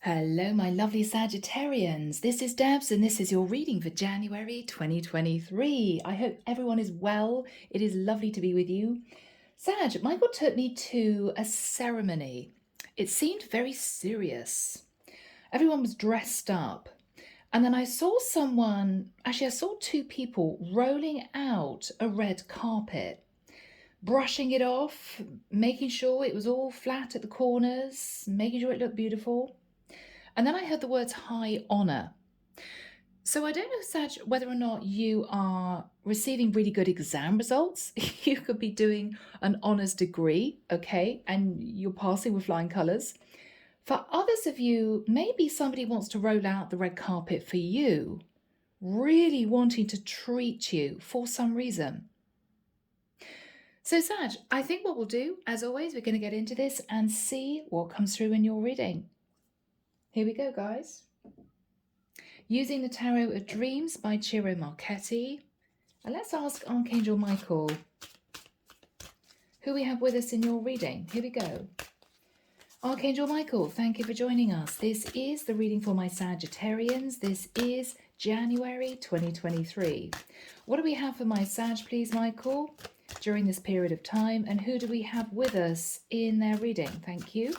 Hello, my lovely Sagittarians. This is Debs, and this is your reading for January 2023. I hope everyone is well. It is lovely to be with you. Sag, Michael took me to a ceremony. It seemed very serious. Everyone was dressed up. And then I saw I saw two people rolling out a red carpet, brushing it off, making sure it was all flat at the corners, making sure it looked beautiful. And then I heard the words high honor. So I don't know, Sag, whether or not you are receiving really good exam results. You could be doing an honours degree, okay, and you're passing with flying colours. For others of you, maybe somebody wants to roll out the red carpet for you, really wanting to treat you for some reason. So, Sag, I think what we'll do, as always, we're going to get into this and see what comes through in your reading. Here we go, guys. Using the Tarot of Dreams by Ciro Marchetti. And let's ask Archangel Michael who we have with us in your reading. Here we go. Archangel Michael, thank you for joining us. This is the reading for my Sagittarians. This is January 2023. What do we have for my Sag, please, Michael, during this period of time? And who do we have with us in their reading? Thank you.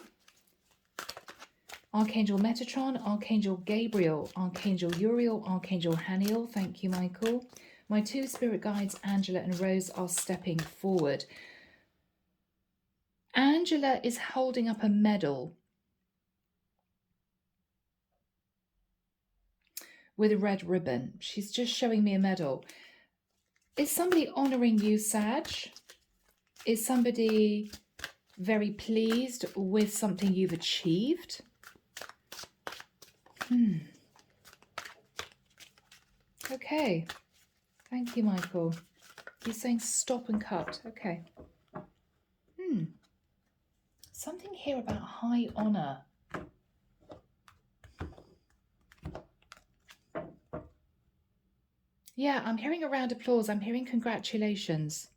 Archangel Metatron, Archangel Gabriel, Archangel Uriel, Archangel Haniel. Thank you, Michael. My two spirit guides, Angela and Rose, are stepping forward. Angela is holding up a medal with a red ribbon. She's just showing me a medal. Is somebody honouring you, Sag? Is somebody very pleased with something you've achieved? Okay. Thank you, Michael. You're saying stop and cut. Okay. Something here about high honour. Yeah, I'm hearing a round of applause. I'm hearing congratulations.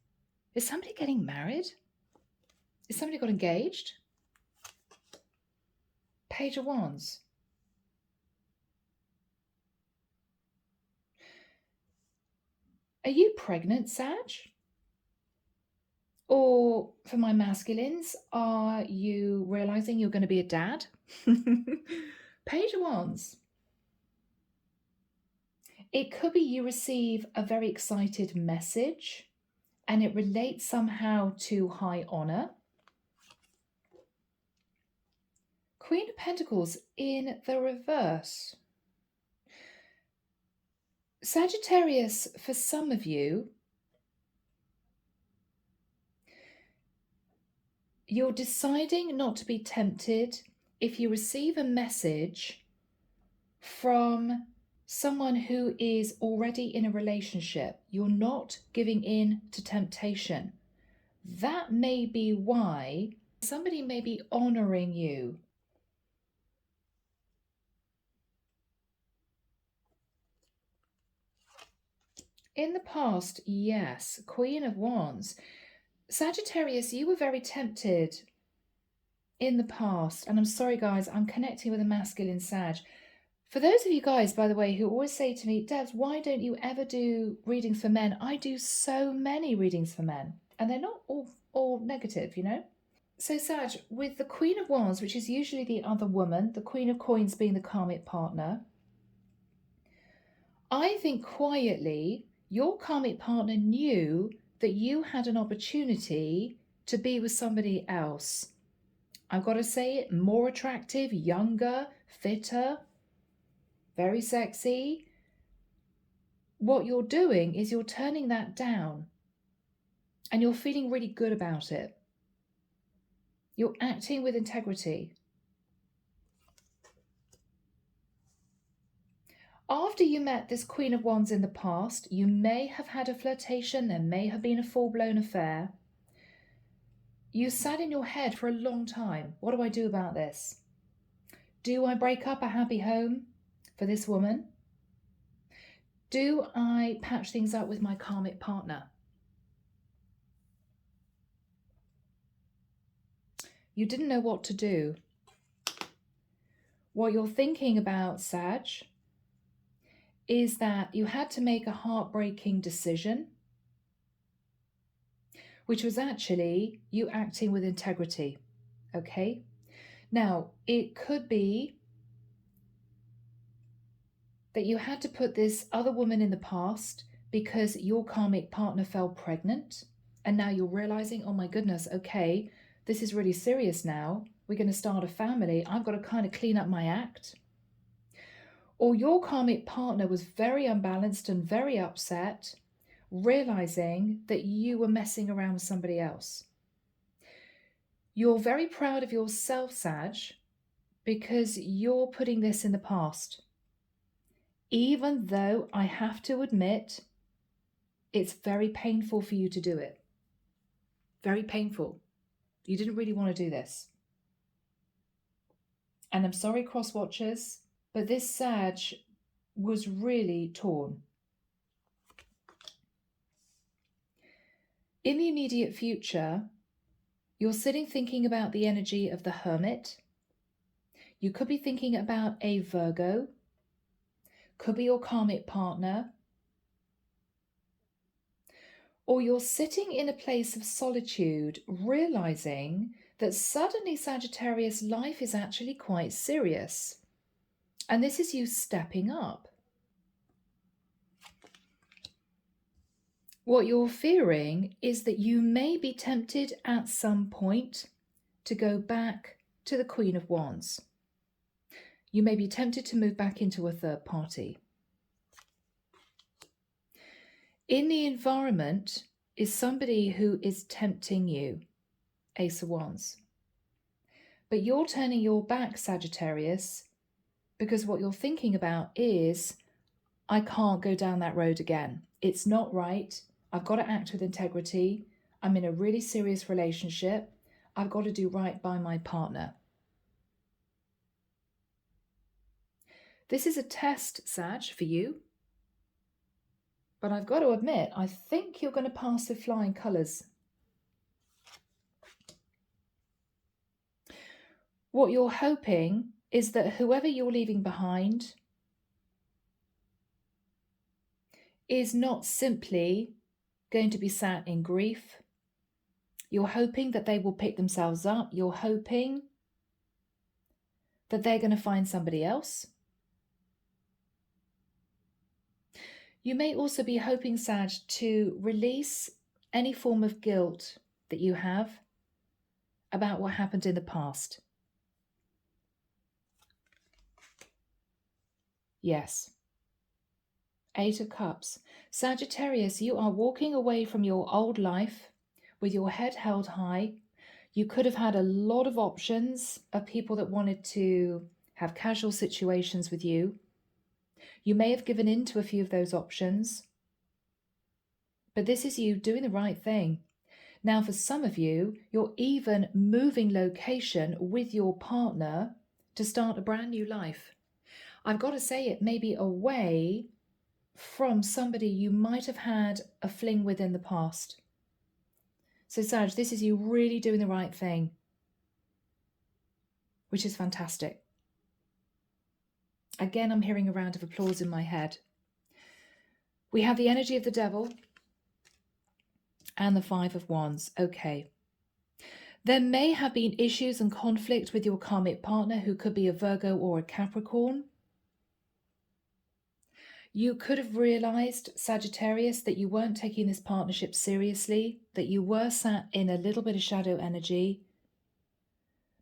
Is somebody getting married? Is somebody got engaged? Page of Wands. Are you pregnant, Sag? Or for my masculines, are you realizing you're going to be a dad? Page of Wands. It could be you receive a very excited message and it relates somehow to high honor. Queen of Pentacles in the reverse. Sagittarius, for some of you, you're deciding not to be tempted if you receive a message from someone who is already in a relationship. You're not giving in to temptation. That may be why somebody may be honoring you. In the past, yes, Queen of Wands. Sagittarius, you were very tempted in the past. And I'm sorry, guys, I'm connecting with a masculine Sag. For those of you guys, by the way, who always say to me, Debs, why don't you ever do readings for men? I do so many readings for men. And they're not all negative, you know? So Sag, with the Queen of Wands, which is usually the other woman, the Queen of Coins being the karmic partner, I think quietly your karmic partner knew that you had an opportunity to be with somebody else. I've got to say it, more attractive, younger, fitter, very sexy. What you're doing is you're turning that down and you're feeling really good about it. You're acting with integrity. After you met this Queen of Wands in the past, you may have had a flirtation, there may have been a full-blown affair. You sat in your head for a long time. What do I do about this? Do I break up a happy home for this woman? Do I patch things up with my karmic partner? You didn't know what to do. What you're thinking about, Sag, is that you had to make a heartbreaking decision, which was actually you acting with integrity. Okay? Now, it could be that you had to put this other woman in the past because your karmic partner fell pregnant, and now you're realizing, oh my goodness, okay, this is really serious now. We're going to start a family. I've got to kind of clean up my act. Or your karmic partner was very unbalanced and very upset, realizing that you were messing around with somebody else. You're very proud of yourself, Sag, because you're putting this in the past. Even though I have to admit, it's very painful for you to do it. Very painful. You didn't really want to do this. And I'm sorry, cross-watchers, but this Sag was really torn. In the immediate future, you're sitting thinking about the energy of the Hermit. You could be thinking about a Virgo. Could be your karmic partner. Or you're sitting in a place of solitude, realizing that suddenly, Sagittarius, life is actually quite serious. And this is you stepping up. What you're fearing is that you may be tempted at some point to go back to the Queen of Wands. You may be tempted to move back into a third party. In the environment is somebody who is tempting you, Ace of Wands. But you're turning your back, Sagittarius, because what you're thinking about is, I can't go down that road again. It's not right. I've got to act with integrity. I'm in a really serious relationship. I've got to do right by my partner. This is a test, Sag, for you. But I've got to admit, I think you're going to pass with flying colours. What you're hoping is that whoever you're leaving behind is not simply going to be sat in grief. You're hoping that they will pick themselves up. You're hoping that they're going to find somebody else. You may also be hoping, Sag, to release any form of guilt that you have about what happened in the past. Yes. 8 of Cups. Sagittarius, you are walking away from your old life with your head held high. You could have had a lot of options of people that wanted to have casual situations with you. You may have given in to a few of those options. But this is you doing the right thing. Now, for some of you, you're even moving location with your partner to start a brand new life. I've got to say, it may be away from somebody you might have had a fling with in the past. So, Sag, this is you really doing the right thing, which is fantastic. Again, I'm hearing a round of applause in my head. We have the energy of the devil and the 5 of Wands. Okay. There may have been issues and conflict with your karmic partner, who could be a Virgo or a Capricorn. You could have realized, Sagittarius, that you weren't taking this partnership seriously, that you were sat in a little bit of shadow energy,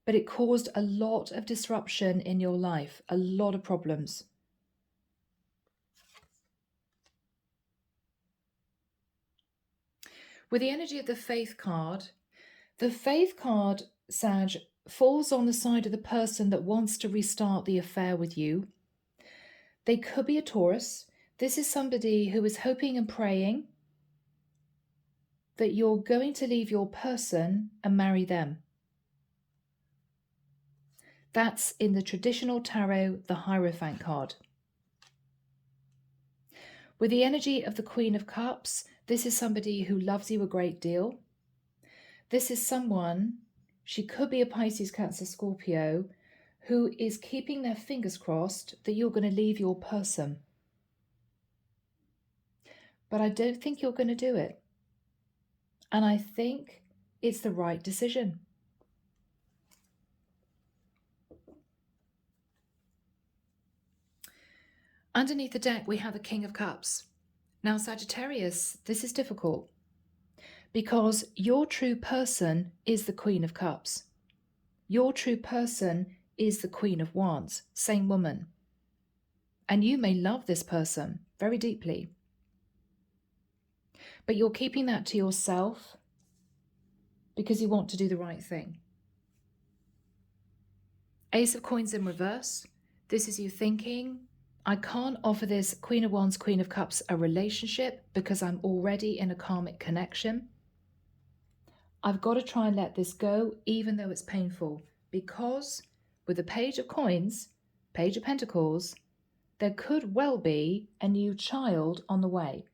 but it caused a lot of disruption in your life, a lot of problems. With the energy of the Faith card, Sag, falls on the side of the person that wants to restart the affair with you. They could be a Taurus. This is somebody who is hoping and praying that you're going to leave your person and marry them. That's in the traditional tarot, the Hierophant card. With the energy of the Queen of Cups, this is somebody who loves you a great deal. This is someone, she could be a Pisces, Cancer, Scorpio, who is keeping their fingers crossed that you're going to leave your person. But I don't think you're going to do it. And I think it's the right decision. Underneath the deck, we have the King of Cups. Now, Sagittarius, this is difficult because your true person is the Queen of Cups. Your true person is the Queen of Wands, same woman. And you may love this person very deeply, but you're keeping that to yourself because you want to do the right thing. Ace of Coins in reverse. This is you thinking, I can't offer this Queen of Wands, Queen of Cups a relationship because I'm already in a karmic connection. I've got to try and let this go even though it's painful, because with the Page of Coins, Page of Pentacles, there could well be a new child on the way.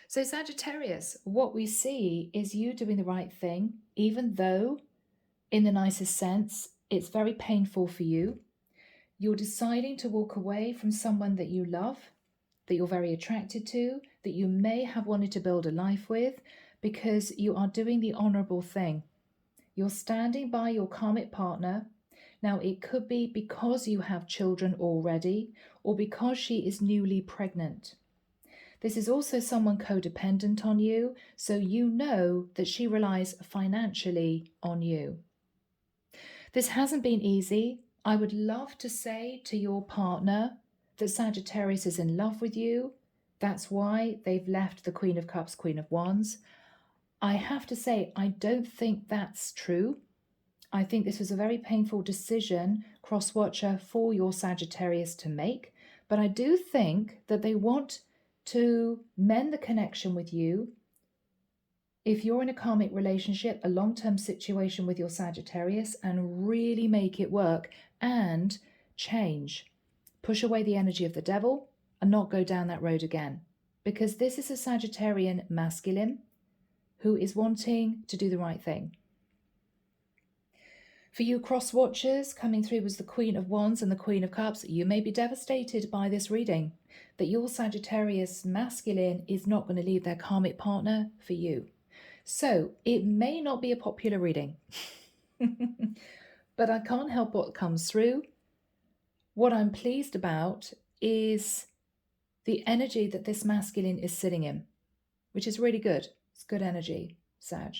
So Sagittarius, what we see is you doing the right thing, even though in the nicest sense, it's very painful for you. You're deciding to walk away from someone that you love, that you're very attracted to, that you may have wanted to build a life with, because you are doing the honorable thing. You're standing by your karmic partner. Now, it could be because you have children already, or because she is newly pregnant. This is also someone codependent on you, so you know that she relies financially on you. This hasn't been easy. I would love to say to your partner that Sagittarius is in love with you. That's why they've left the Queen of Cups, Queen of Wands. I have to say, I don't think that's true. I think this was a very painful decision, cross-watcher, for your Sagittarius to make. But I do think that they want to mend the connection with you. If you're in a karmic relationship, a long-term situation with your Sagittarius, and really make it work and change. Push away the energy of the devil and not go down that road again. Because this is a Sagittarian masculine who is wanting to do the right thing. For you cross-watchers, coming through was the Queen of Wands and the Queen of Cups. You may be devastated by this reading, that your Sagittarius masculine is not going to leave their karmic partner for you. So it may not be a popular reading, but I can't help what comes through. What I'm pleased about is the energy that this masculine is sitting in, which is really good. It's good energy, Sag.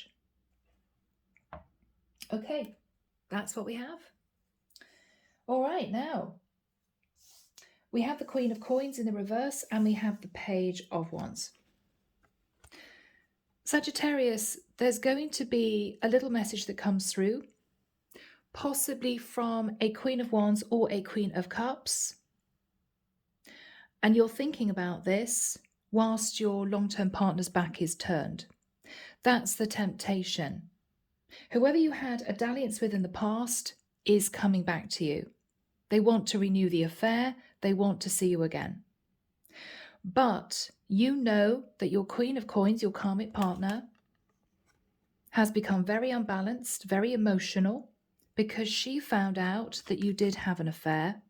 Okay, that's what we have. All right, now we have the Queen of Coins in the reverse and we have the Page of Wands. Sagittarius, there's going to be a little message that comes through, possibly from a Queen of Wands or a Queen of Cups. And you're thinking about this whilst your long-term partner's back is turned. That's the temptation. Whoever you had a dalliance with in the past is coming back to you. They want to renew the affair. They want to see you again. But you know that your Queen of Coins, your karmic partner, has become very unbalanced, very emotional, because she found out that you did have an affair.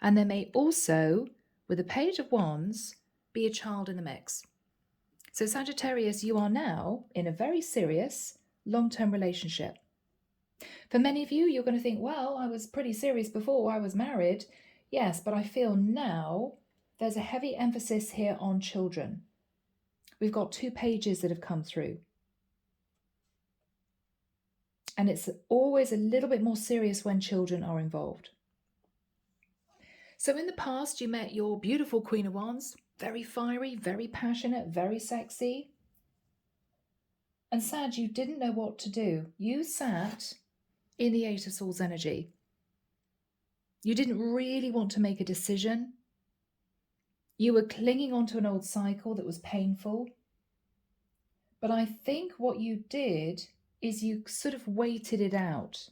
And there may also, with the Page of Wands, be a child in the mix. So Sagittarius, you are now in a very serious long-term relationship. For many of you, you're going to think, well, I was pretty serious before I was married. Yes, but I feel now there's a heavy emphasis here on children. We've got 2 pages that have come through. And it's always a little bit more serious when children are involved. So in the past, you met your beautiful Queen of Wands, very fiery, very passionate, very sexy. And Sag, you didn't know what to do. You sat in the 8 of Swords energy. You didn't really want to make a decision. You were clinging onto an old cycle that was painful. But I think what you did is you sort of waited it out.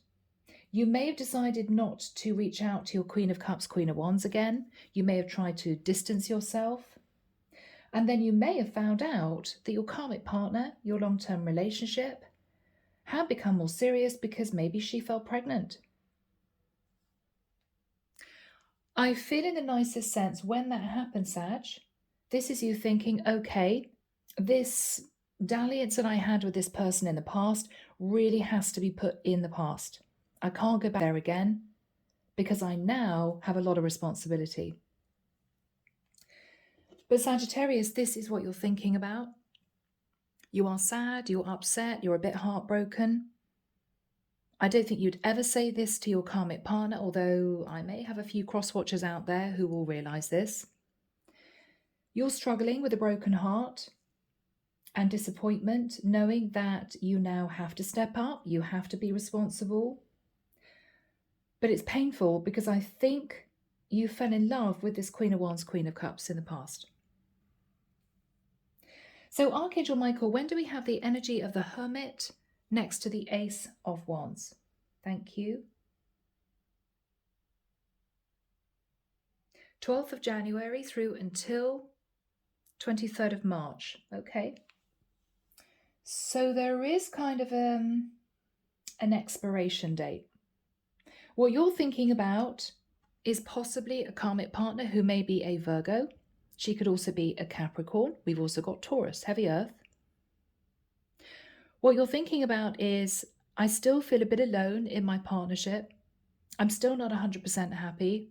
You may have decided not to reach out to your Queen of Cups, Queen of Wands again. You may have tried to distance yourself. And then you may have found out that your karmic partner, your long-term relationship, had become more serious because maybe she fell pregnant. I feel in the nicest sense when that happens, Sag, this is you thinking, okay, this dalliance that I had with this person in the past really has to be put in the past. I can't go back there again because I now have a lot of responsibility. But Sagittarius, this is what you're thinking about. You are sad, you're upset, you're a bit heartbroken. I don't think you'd ever say this to your karmic partner, although I may have a few cross-watchers out there who will realise this. You're struggling with a broken heart and disappointment, knowing that you now have to step up, you have to be responsible. But it's painful because I think you fell in love with this Queen of Wands, Queen of Cups in the past. So Archangel Michael, when do we have the energy of the Hermit next to the Ace of Wands? Thank you. 12th of January through until 23rd of March. Okay. So there is kind of an expiration date. What you're thinking about is possibly a karmic partner who may be a Virgo. She could also be a Capricorn. We've also got Taurus, heavy earth. What you're thinking about is, I still feel a bit alone in my partnership. I'm still not 100% happy.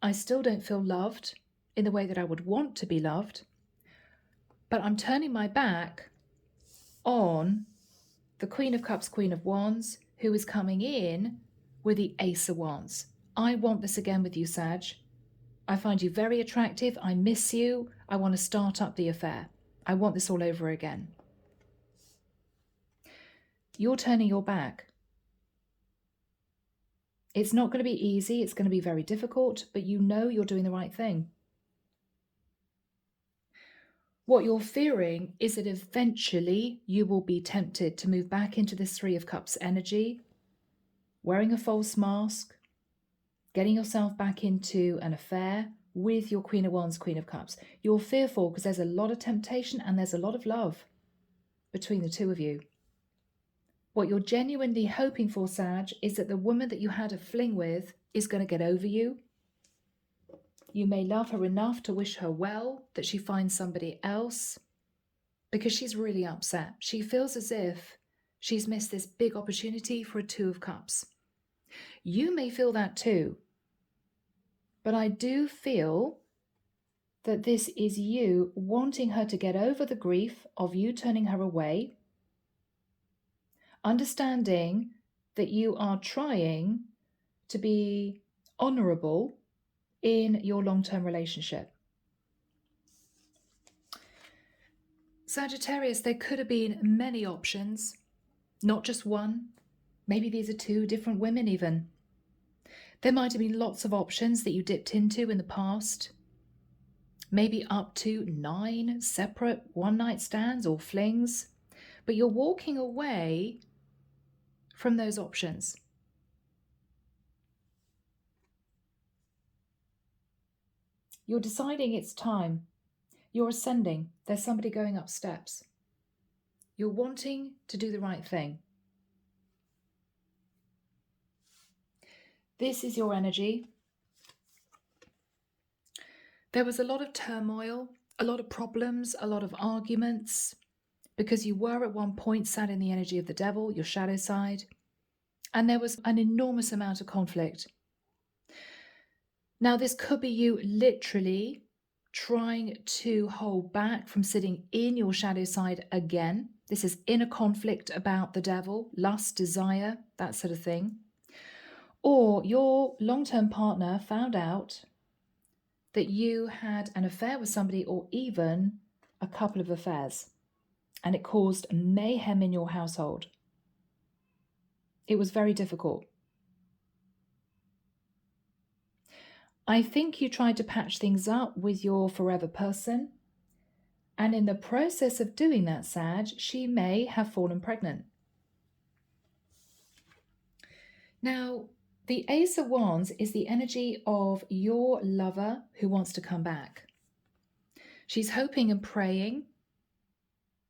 I still don't feel loved in the way that I would want to be loved. But I'm turning my back on the Queen of Cups, Queen of Wands, who is coming in with the Ace of Wands. I want this again with you, Sag. I find you very attractive. I miss you. I want to start up the affair. I want this all over again. You're turning your back. It's not going to be easy. It's going to be very difficult, but you know you're doing the right thing. What you're fearing is that eventually you will be tempted to move back into this Three of Cups energy, wearing a false mask, getting yourself back into an affair with your Queen of Wands, Queen of Cups. You're fearful because there's a lot of temptation and there's a lot of love between the two of you. What you're genuinely hoping for, Sag, is that the woman that you had a fling with is going to get over you. You may love her enough to wish her well, that she finds somebody else, because she's really upset. She feels as if she's missed this big opportunity for a Two of Cups. You may feel that too, but I do feel that this is you wanting her to get over the grief of you turning her away, understanding that you are trying to be honourable in your long-term relationship. Sagittarius, there could have been many options, not just one. Maybe these are two different women even. There might have been lots of options that you dipped into in the past. Maybe up to 9 separate one-night stands or flings. But you're walking away from those options. You're deciding it's time. You're ascending. There's somebody going up steps. You're wanting to do the right thing. This is your energy. There was a lot of turmoil, a lot of problems, a lot of arguments, because you were at one point sat in the energy of the devil, your shadow side, and there was an enormous amount of conflict. Now, this could be you literally trying to hold back from sitting in your shadow side again. This is inner conflict about the devil, lust, desire, that sort of thing. Or your long-term partner found out that you had an affair with somebody or even a couple of affairs, and it caused mayhem in your household. It was very difficult. I think you tried to patch things up with your forever person, and in the process of doing that, Sag, she may have fallen pregnant. Now, the Ace of Wands is the energy of your lover who wants to come back. She's hoping and praying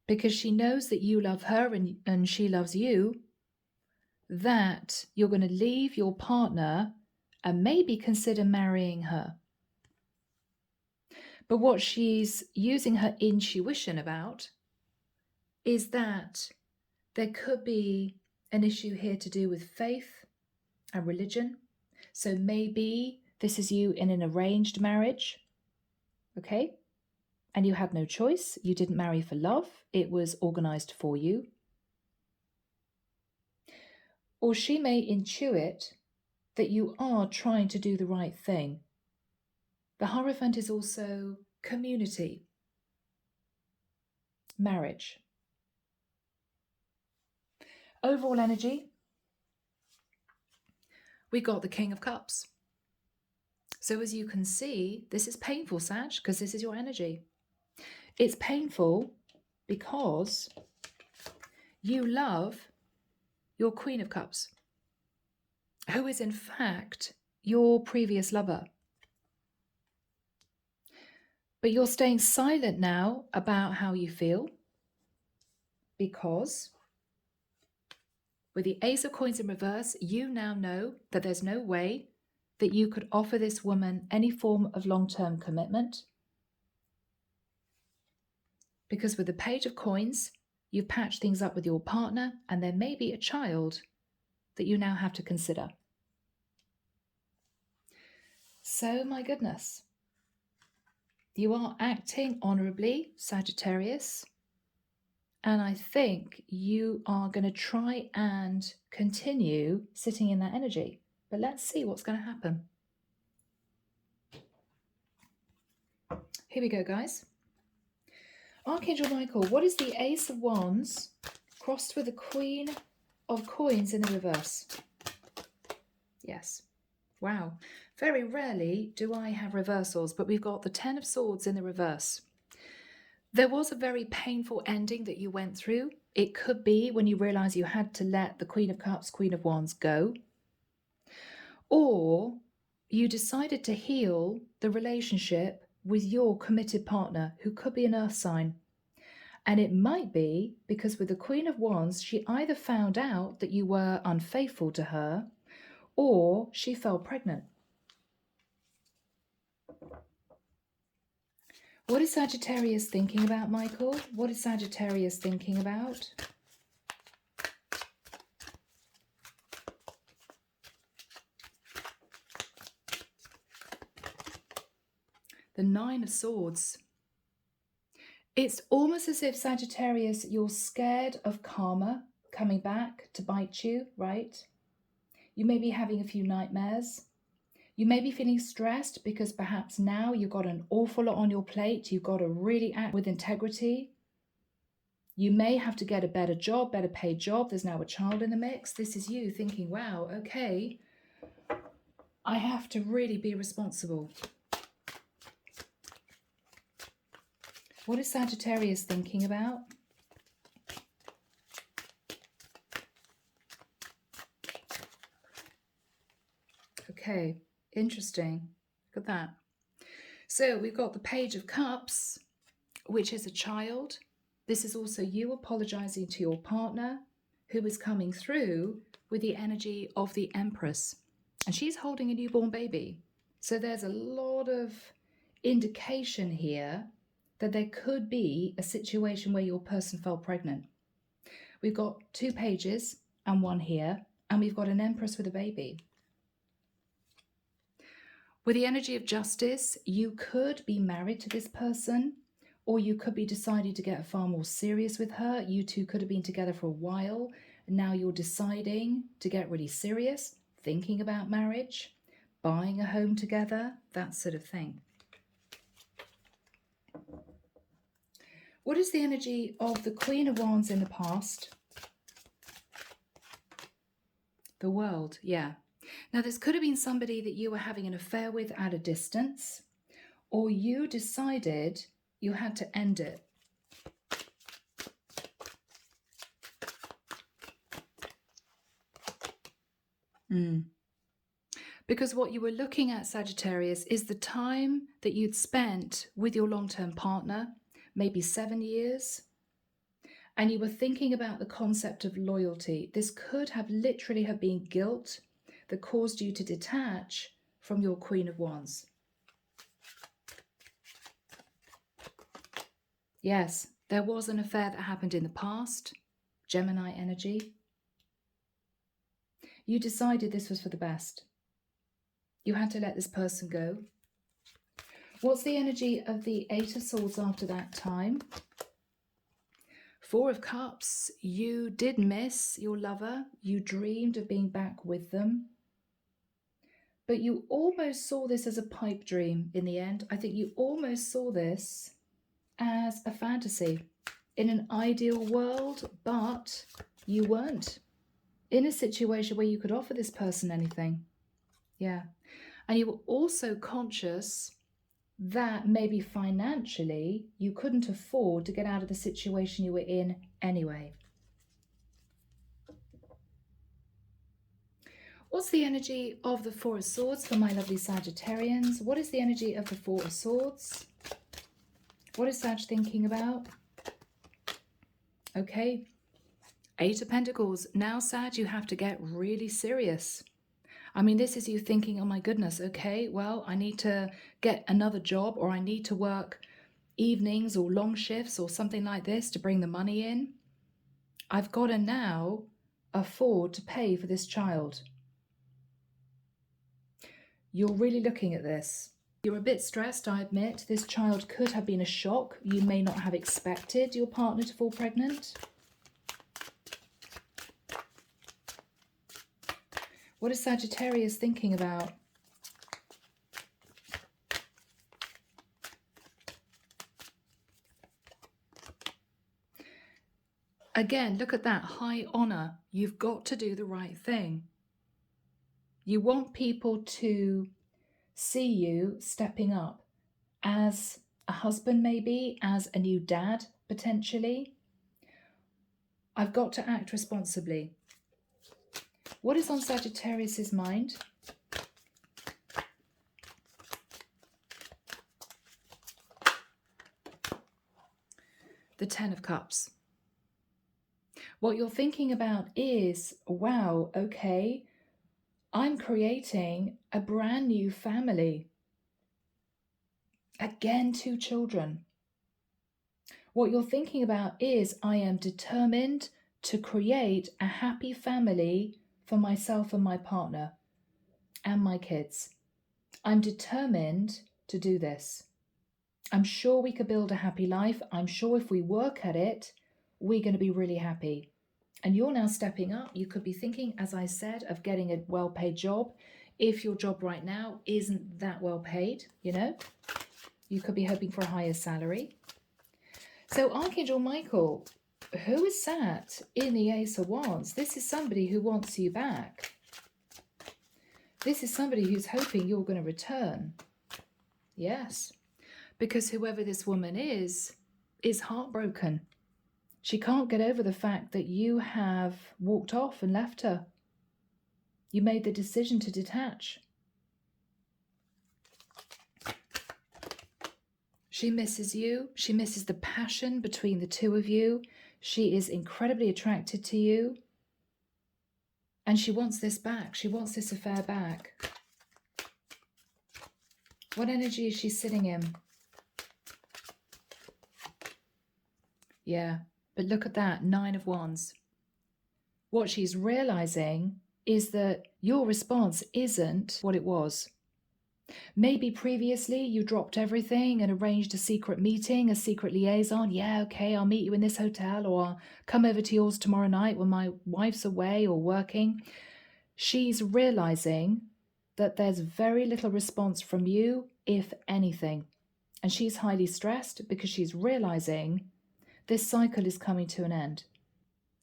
because she knows that you love her and she loves you, that you're going to leave your partner and maybe consider marrying her. But what she's using her intuition about is that there could be an issue here to do with faith and religion. So maybe this is you in an arranged marriage, okay? And you had no choice. You didn't marry for love. It was organized for you. Or she may intuit that you are trying to do the right thing. The Hierophant is also community, marriage. Overall energy, we got the King of Cups. So as you can see, this is painful, Sag, because this is your energy. It's painful because you love your Queen of Cups, who is in fact your previous lover. But you're staying silent now about how you feel because with the Ace of Coins in reverse, you now know that there's no way that you could offer this woman any form of long-term commitment. Because with the Page of Coins, you've patched things up with your partner and there may be a child that you now have to consider. So, my goodness, you are acting honorably, Sagittarius. And I think you are going to try and continue sitting in that energy. But let's see what's going to happen. Here we go, guys. Archangel Michael, what is the Ace of Wands crossed with the Queen of Coins in the reverse? Yes. Wow. Very rarely do I have reversals, but we've got the Ten of Swords in the reverse. There was a very painful ending that you went through. It could be when you realize you had to let the Queen of Cups, Queen of Wands go. Or you decided to heal the relationship with your committed partner, who could be an earth sign. And it might be because with the Queen of Wands, she either found out that you were unfaithful to her or she fell pregnant. What is Sagittarius thinking about, Michael? What is Sagittarius thinking about? The Nine of Swords. It's almost as if, Sagittarius, you're scared of karma coming back to bite you, right? You may be having a few nightmares. You may be feeling stressed because perhaps now you've got an awful lot on your plate. You've got to really act with integrity. You may have to get a better job, better paid job. There's now a child in the mix. This is you thinking, wow, okay, I have to really be responsible. What is Sagittarius thinking about? Okay, interesting. Look at that. So we've got the Page of Cups, which is a child. This is also you apologizing to your partner, who is coming through with the energy of the Empress. And she's holding a newborn baby. So there's a lot of indication here that there could be a situation where your person fell pregnant. We've got two pages and one here, and we've got an Empress with a baby. With the energy of Justice, you could be married to this person, or you could be deciding to get far more serious with her. You two could have been together for a while, and now you're deciding to get really serious, thinking about marriage, buying a home together, that sort of thing. What is the energy of the Queen of Wands in the past? The World, yeah. Now, this could have been somebody that you were having an affair with at a distance, or you decided you had to end it. Because what you were looking at, Sagittarius, is the time that you'd spent with your long-term partner, maybe 7 years, and you were thinking about the concept of loyalty. This could have literally have been guilt that caused you to detach from your Queen of Wands. Yes, there was an affair that happened in the past, Gemini energy. You decided this was for the best. You had to let this person go. What's the energy of the Eight of Swords after that time? Four of Cups. You did miss your lover. You dreamed of being back with them. But you almost saw this as a pipe dream in the end. I think you almost saw this as a fantasy in an ideal world, but you weren't in a situation where you could offer this person anything. Yeah. And you were also conscious that maybe financially you couldn't afford to get out of the situation you were in anyway. What's the energy of the Four of Swords for my lovely Sagittarians? What is the energy of the Four of Swords? What is Sag thinking about? Okay, Eight of Pentacles. Now, Sag, you have to get really serious. I mean, this is you thinking, oh my goodness, okay, well, I need to get another job, or I need to work evenings or long shifts or something like this to bring the money in. I've got to now afford to pay for this child. You're really looking at this. You're a bit stressed, I admit. This child could have been a shock. You may not have expected your partner to fall pregnant. What is Sagittarius thinking about? Again, look at that high honor. You've got to do the right thing. You want people to see you stepping up as a husband, maybe, as a new dad, potentially. I've got to act responsibly. What is on Sagittarius's mind? The Ten of Cups. What you're thinking about is, wow, okay, I'm creating a brand new family. Again, 2 children. What you're thinking about is, I am determined to create a happy family for myself and my partner and my kids. I'm determined to do this. I'm sure we could build a happy life. I'm sure if we work at it, we're going to be really happy. And you're now stepping up. You could be thinking, as I said, of getting a well-paid job. If your job right now isn't that well paid, you know, you could be hoping for a higher salary. So Archangel Michael, who is sat in the Ace of Wands? This is somebody who wants you back. This is somebody who's hoping you're going to return. Yes, because whoever this woman is heartbroken. She can't get over the fact that you have walked off and left her. You made the decision to detach. She misses you. She misses the passion between the two of you. She is incredibly attracted to you. And she wants this back. She wants this affair back. What energy is she sitting in? Yeah, but look at that, 9 of Wands. What she's realizing is that your response isn't what it was. Maybe previously you dropped everything and arranged a secret meeting, a secret liaison. Yeah, okay, I'll meet you in this hotel, or I'll come over to yours tomorrow night when my wife's away or working. She's realizing that there's very little response from you, if anything. And she's highly stressed because she's realizing this cycle is coming to an end.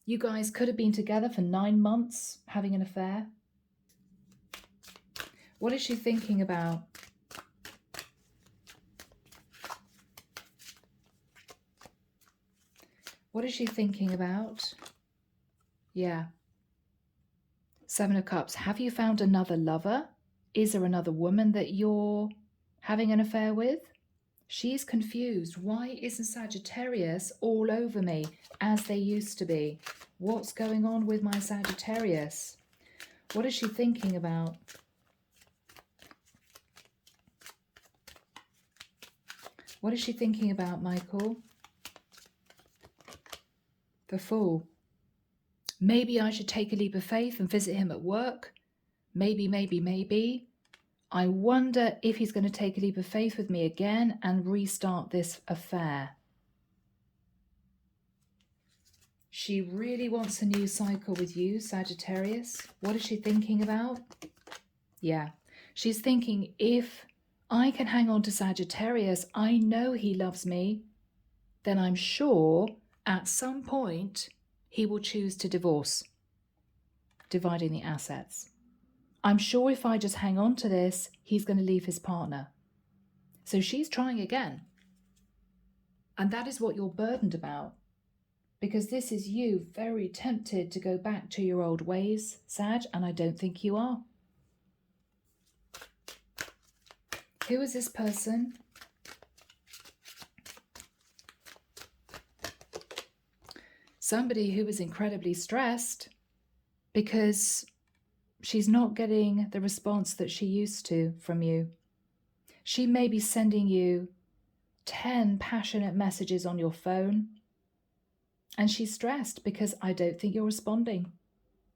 You guys could have been together for 9 months having an affair. What is she thinking about? What is she thinking about? Yeah. 7 of Cups. Have you found another lover? Is there another woman that you're having an affair with? She's confused. Why isn't Sagittarius all over me as they used to be? What's going on with my Sagittarius? What is she thinking about? What is she thinking about, Michael? The Fool. Maybe I should take a leap of faith and visit him at work. Maybe, maybe, maybe. I wonder if he's going to take a leap of faith with me again and restart this affair. She really wants a new cycle with you, Sagittarius. What is she thinking about? Yeah, she's thinking, if I can hang on to Sagittarius, I know he loves me, then I'm sure at some point he will choose to divorce, dividing the assets. I'm sure if I just hang on to this, he's going to leave his partner. So she's trying again. And that is what you're burdened about. Because this is you very tempted to go back to your old ways, Sag, and I don't think you are. Who is this person? Somebody who is incredibly stressed because she's not getting the response that she used to from you. She may be sending you 10 passionate messages on your phone, and she's stressed because I don't think you're responding.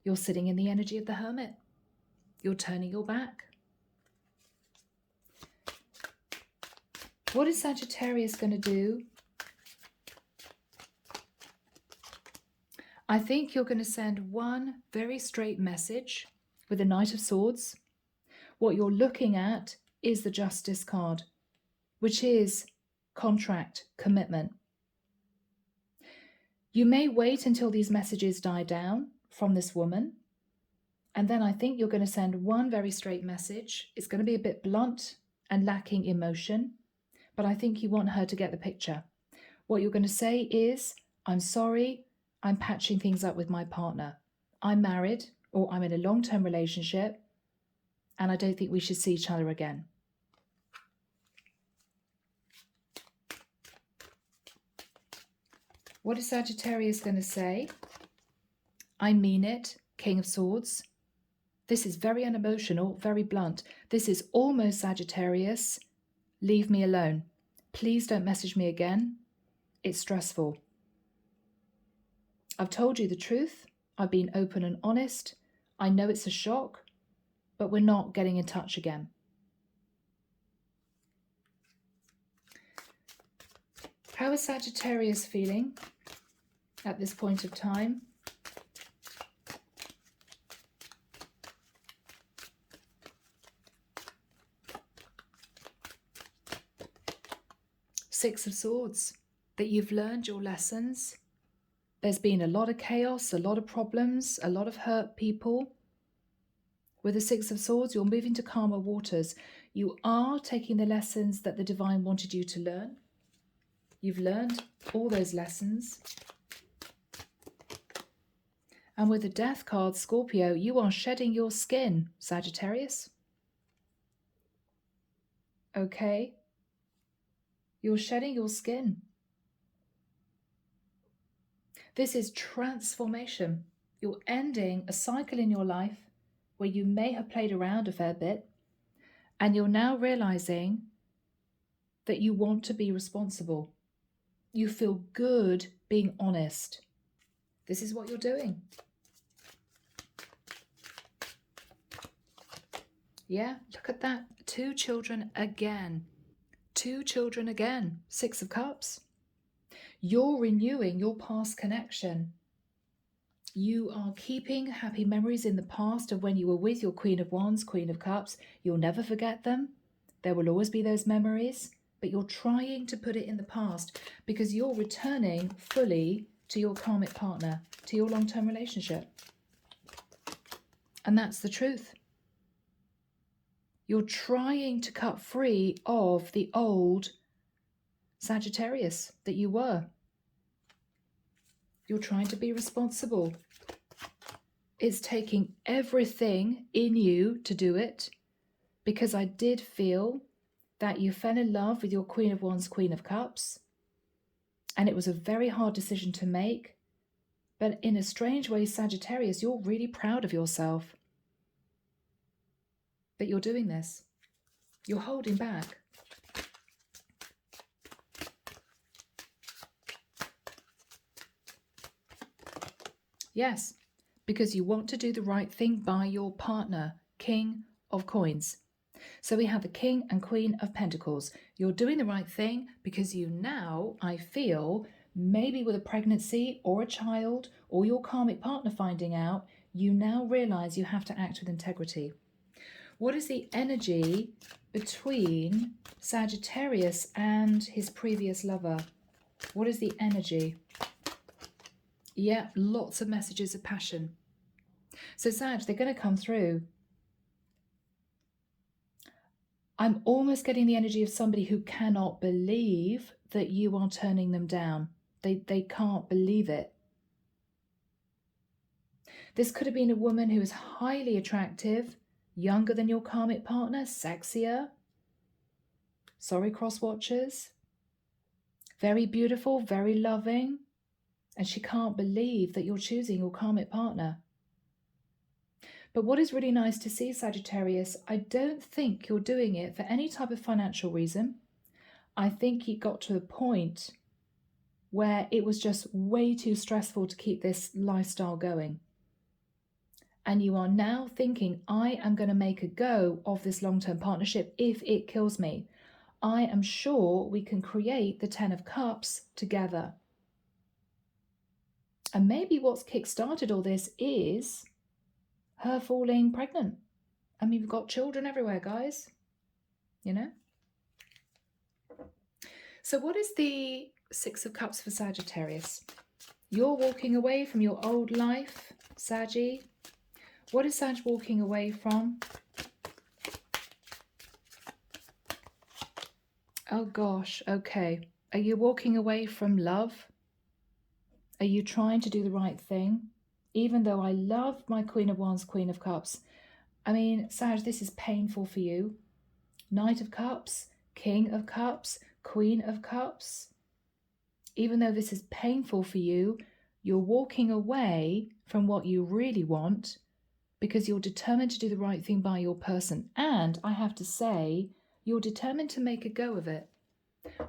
You're sitting in the energy of the Hermit. You're turning your back. What is Sagittarius going to do? I think you're going to send one very straight message with the Knight of Swords. What you're looking at is the Justice card, which is contract, commitment. You may wait until these messages die down from this woman, and then I think you're going to send one very straight message. It's going to be a bit blunt and lacking emotion, but I think you want her to get the picture. What you're going to say is, I'm sorry, I'm patching things up with my partner. I'm married, or I'm in a long-term relationship, and I don't think we should see each other again. What is Sagittarius going to say? I mean it, King of Swords. This is very unemotional, very blunt. This is almost Sagittarius. Leave me alone. Please don't message me again. It's stressful. I've told you the truth. I've been open and honest. I know it's a shock, but we're not getting in touch again. How is Sagittarius feeling at this point of time? Six of Swords, that you've learned your lessons. There's been a lot of chaos, a lot of problems, a lot of hurt people. With the Six of Swords, you're moving to calmer waters. You are taking the lessons that the divine wanted you to learn. You've learned all those lessons. And with the Death card, Scorpio, you are shedding your skin, Sagittarius. Okay? You're shedding your skin. This is transformation. You're ending a cycle in your life where you may have played around a fair bit, and you're now realizing that you want to be responsible. You feel good being honest. This is what you're doing. Yeah, look at that. 2 children again. 2 children again. 6 of Cups. You're renewing your past connection. You are keeping happy memories in the past of when you were with your Queen of Wands, Queen of Cups. You'll never forget them. There will always be those memories, but you're trying to put it in the past because you're returning fully to your karmic partner, to your long-term relationship. And that's the truth. You're trying to cut free of the old Sagittarius that you were. You're trying to be responsible. It's taking everything in you to do it. because I did feel that you fell in love with your Queen of Wands, Queen of Cups, and it was a very hard decision to make. But in a strange way, Sagittarius, you're really proud of yourself that you're doing this. You're holding back. Yes, because you want to do the right thing by your partner, King of Coins. So we have the King and Queen of Pentacles. You're doing the right thing because you now, I feel, maybe with a pregnancy or a child or your karmic partner finding out, you now realize you have to act with integrity. What is the energy between Sagittarius and his previous lover? What is the energy? Yeah, lots of messages of passion. So Sag, they're going to come through. I'm almost getting the energy of somebody who cannot believe that you are turning them down. They can't believe it. This could have been a woman who is highly attractive, younger than your karmic partner, sexier. Sorry, cross watchers. Very beautiful, very loving. And she can't believe that you're choosing your karmic partner. But what is really nice to see, Sagittarius, I don't think you're doing it for any type of financial reason. I think you got to a point where it was just way too stressful to keep this lifestyle going. And you are now thinking, I am going to make a go of this long-term partnership if it kills me. I am sure we can create the 10 of Cups together. And maybe what's kick-started all this is her falling pregnant. I mean, we've got children everywhere, guys. You know? So what is the 6 of Cups for Sagittarius? You're walking away from your old life, Saggy. What is Sag walking away from? Oh gosh, okay. Are you walking away from love? Are you trying to do the right thing? Even though I love my Queen of Wands, Queen of Cups. I mean, Sag, this is painful for you. Knight of Cups, King of Cups, Queen of Cups. Even though this is painful for you, you're walking away from what you really want because you're determined to do the right thing by your person. And I have to say, you're determined to make a go of it.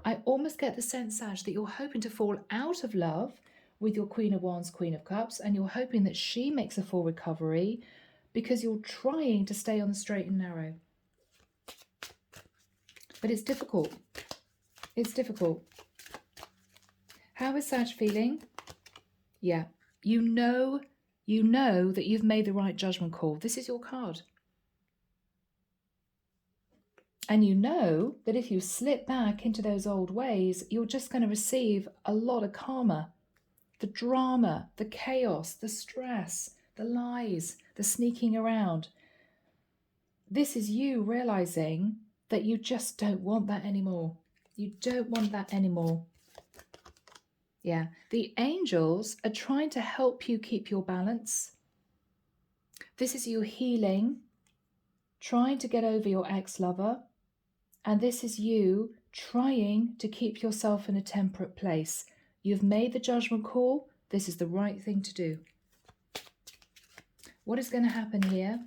I almost get the sense, Sag, that you're hoping to fall out of love with your Queen of Wands, Queen of Cups, and you're hoping that she makes a full recovery because you're trying to stay on the straight and narrow. But it's difficult. It's difficult. How is Sag feeling? Yeah, you know that you've made the right judgment call. This is your card. And you know that if you slip back into those old ways, you're just going to receive a lot of karma. The drama, the chaos, the stress, the lies, the sneaking around. This is you realizing that you just don't want that anymore. You don't want that anymore. Yeah, the angels are trying to help you keep your balance. This is you healing, trying to get over your ex-lover. And this is you trying to keep yourself in a temperate place. You've made the judgment call. This is the right thing to do. What is going to happen here?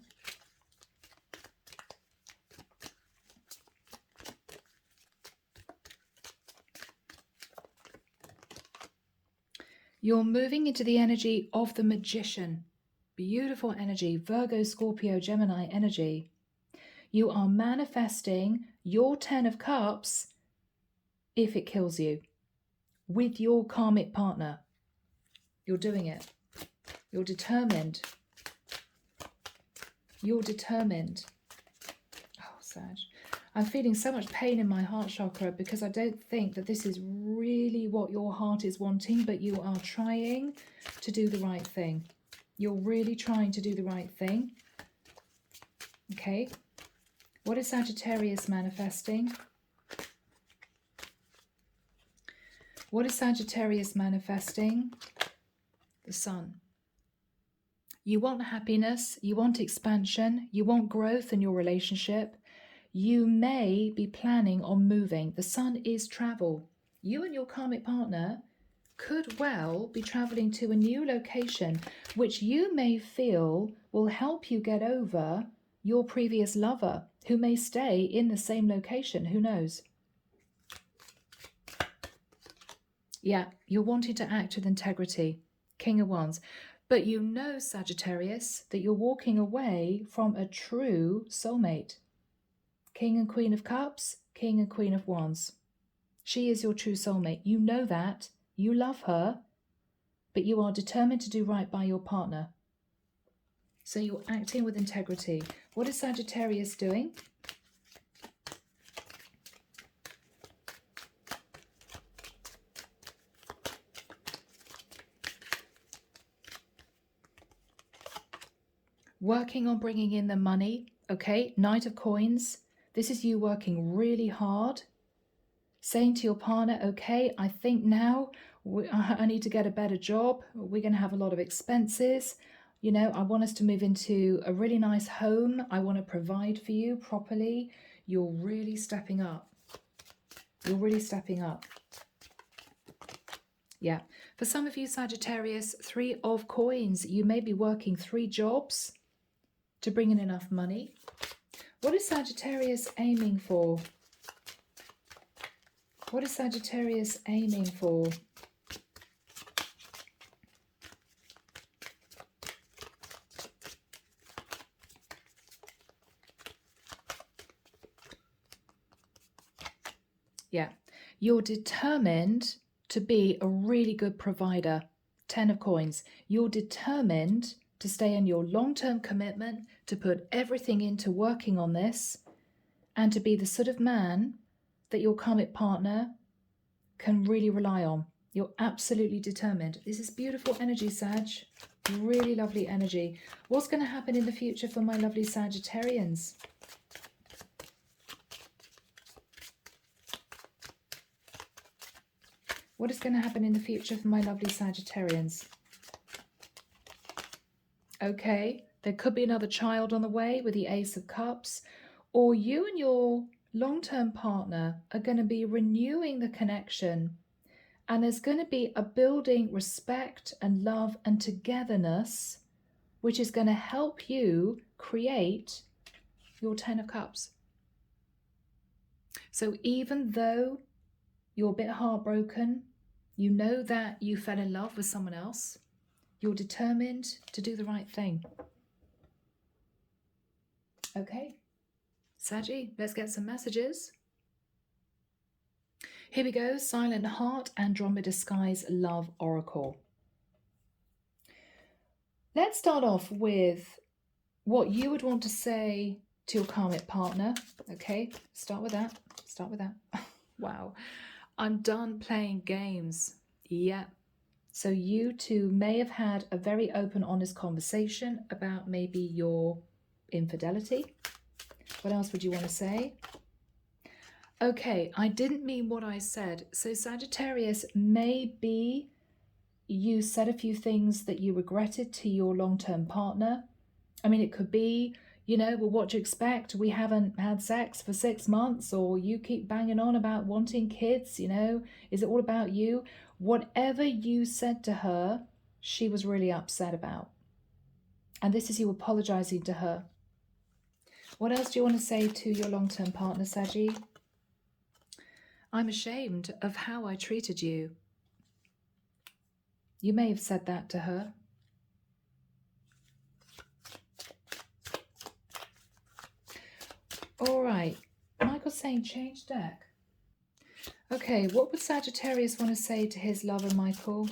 You're moving into the energy of the magician. Beautiful energy. Virgo, Scorpio, Gemini energy. You are manifesting your 10 of Cups if it kills you with your karmic partner. You're doing it. You're determined. You're determined. Oh, Sag. I'm feeling so much pain in my heart chakra because I don't think that this is really what your heart is wanting, but you are trying to do the right thing. You're really trying to do the right thing. Okay. What is Sagittarius manifesting? What is Sagittarius manifesting? The Sun. You want happiness, you want expansion, you want growth in your relationship, you may be planning on moving. The sun is travel. You and your karmic partner could well be traveling to a new location, which you may feel will help you get over your previous lover, who may stay in the same location. Who knows? Yeah, you're wanting to act with integrity. King of Wands. But you know, Sagittarius, that you're walking away from a true soulmate. King and Queen of Cups, King and Queen of Wands. She is your true soulmate. You know that. You love her, but you are determined to do right by your partner. So you're acting with integrity. What is Sagittarius doing? Working on bringing in the money. Okay, Knight of Coins. This is you working really hard. Saying to your partner, okay, I think now I need to get a better job. We're going to have a lot of expenses. You know, I want us to move into a really nice home. I want to provide for you properly. You're really stepping up. You're really stepping up. Yeah. For some of you, Sagittarius, 3 of Coins. You may be working 3 jobs to bring in enough money. What is Sagittarius aiming for? What is Sagittarius aiming for? Yeah, you're determined to be a really good provider. 10 of Coins. You're determined to stay in your long-term commitment, to put everything into working on this, and to be the sort of man that your karmic partner can really rely on. You're absolutely determined. This is beautiful energy, Sag. Really lovely energy. What's going to happen in the future for my lovely Sagittarians? What is going to happen in the future for my lovely Sagittarians? Okay, there could be another child on the way with the Ace of Cups, or you and your long-term partner are going to be renewing the connection, and there's going to be a building respect and love and togetherness, which is going to help you create your 10 of Cups. So even though you're a bit heartbroken, you know that you fell in love with someone else, you're determined to do the right thing. Okay, Saggy, let's get some messages. Here we go. Silent Heart, Andromeda Skies Love Oracle. Let's start off with what you would want to say to your karmic partner. Okay, start with that. Start with that. Wow. I'm done playing games. Yeah. So you two may have had a very open, honest conversation about maybe your infidelity. What else would you want to say? Okay, I didn't mean what I said. So Sagittarius, maybe you said a few things that you regretted to your long-term partner. I mean, it could be, you know, well, what do you expect? We haven't had sex for 6 months, or you keep banging on about wanting kids, you know, is it all about you? Whatever you said to her, she was really upset about. And this is you apologizing to her. What else do you want to say to your long-term partner, Saggy? I'm ashamed of how I treated you. You may have said that to her. All right. Michael's saying change deck. Okay, what would Sagittarius want to say to his lover, Michael?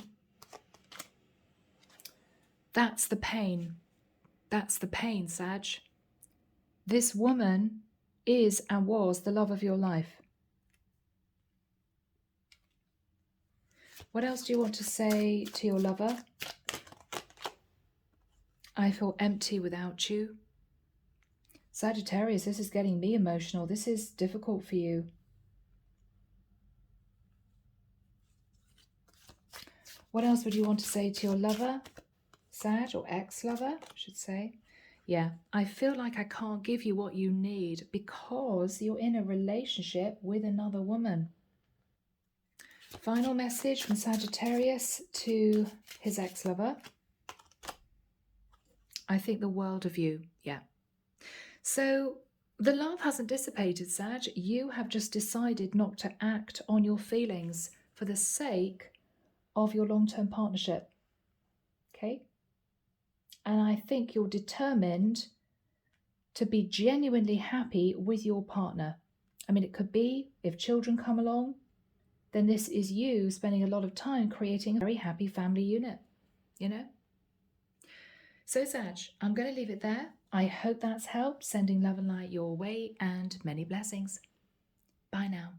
That's the pain. That's the pain, Sag. This woman is and was the love of your life. What else do you want to say to your lover? I feel empty without you. Sagittarius, this is getting me emotional. This is difficult for you. What else would you want to say to your lover? Sag, or ex-lover, I should say. Yeah, I feel like I can't give you what you need because you're in a relationship with another woman. Final message from Sagittarius to his ex-lover. I think the world of you. Yeah. So the love hasn't dissipated, Sag. You have just decided not to act on your feelings for the sake of your long-term partnership. Okay? And I think you're determined to be genuinely happy with your partner. I mean, it could be if children come along, then this is you spending a lot of time creating a very happy family unit, you know? So, Sag, I'm going to leave it there. I hope that's helped. Sending love and light your way and many blessings. Bye now.